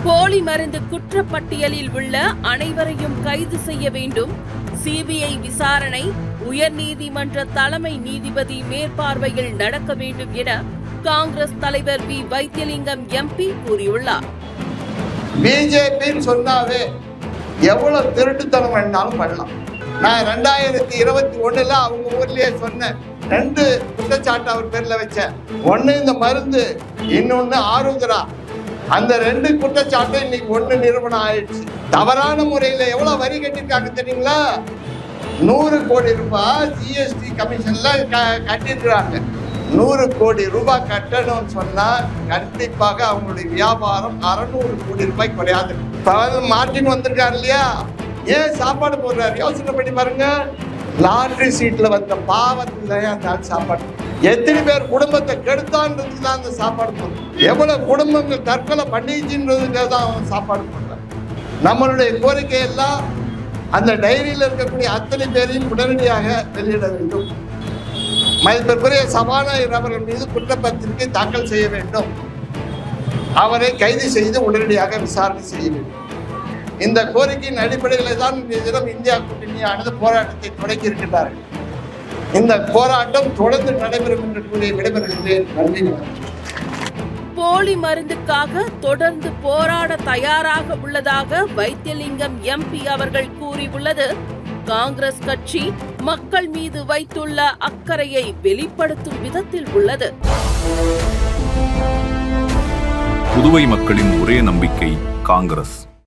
போலி மருந்து குற்றப்பட்டியலில் உள்ள அனைவரையும் கைது செய்ய வேண்டும். சிபிஐ விசாரணை உயர்நீதிமன்ற தலைமை நீதிபதி மேற்பார்வையில் நடக்க வேண்டும் என காங்கிரஸ் தலைவர் வி. வைத்தியலிங்கம் எம்பி கூறியுள்ளார். பிஜேபின்னு சொன்னாவே எவ்வளவு திருட்டுத்தனம் வேணாலும் பண்ணலாம். நான் 2021 அவங்க ஊர்லயே சொன்னேன், 2 குற்றச்சாட்டு அவர் பேர்ல வச்சேன். ஒண்ணு இந்த மருந்து, இன்னொன்னு ஆருத்ரா. அந்த 2 குற்றச்சாட்டு இன்னைக்கு 1 நிரூபணம் ஆயிடுச்சு. தவறான முறையில எவ்வளவு வரி கட்டிருக்காங்க தெரியுங்களா? 100 கோடி ரூபாய் ஜிஎஸ்டி கமிஷன்ல கட்டிருக்கிறாங்க. 100 கோடி ரூபாய் கட்டணும்னு சொன்னா கண்டிப்பாக அவங்களுடைய வியாபாரம் 600 கோடி ரூபாய் குறையாது. மார்டின் வந்திருக்காரு இல்லையா, ஏன் சாப்பாடு போடுறாரு? யோசனை பண்ணி பாருங்க. லாட்டரி சீட்ல வந்த பாவத்துல அந்த சாப்பாடு எத்தனை பேர் குடும்பத்தை கெடுத்தான்றதுக்கு தான் அந்த சாப்பாடு போடுறோம். எவ்வளவு குடும்பங்கள் தற்கொலை பண்ணிச்சுன்றதுக்காக தான் அவன் சாப்பாடு போடுறான். நம்மளுடைய கோரிக்கை எல்லாம் அந்த டைரியில் இருக்கக்கூடிய அத்தனை பேரையும் உடனடியாக வெளியிட வேண்டும். மதிப்பிற்குரிய சபாநாயகர் அவர்கள் மீது குற்றப்பத்திரிகை தாக்கல் செய்ய வேண்டும். அவரை கைது செய்து உடனடியாக விசாரணை செய்ய வேண்டும். இந்த கோரிக்கையின் அடிப்படையில் தான் இன்றைய தினம் இந்தியா கூட்டணியானது போராட்டத்தை தொடங்கி இருக்கின்றார்கள். இந்த போராட்டம் தொடர்ந்து நடைபெறும் என்று கூறி விடைபெறுகின்றேன். நன்றி. போலி மருந்துக்காக தொடர்ந்து போராட தயாராக உள்ளதாக வைத்தியலிங்கம் எம்பி அவர்கள் கூறியுள்ளது காங்கிரஸ் கட்சி மக்கள் மீது வைத்துள்ள அக்கறையை வெளிப்படுத்தும் விதத்தில் உள்ளது. புதுவை மக்களின் ஒரே நம்பிக்கை காங்கிரஸ்.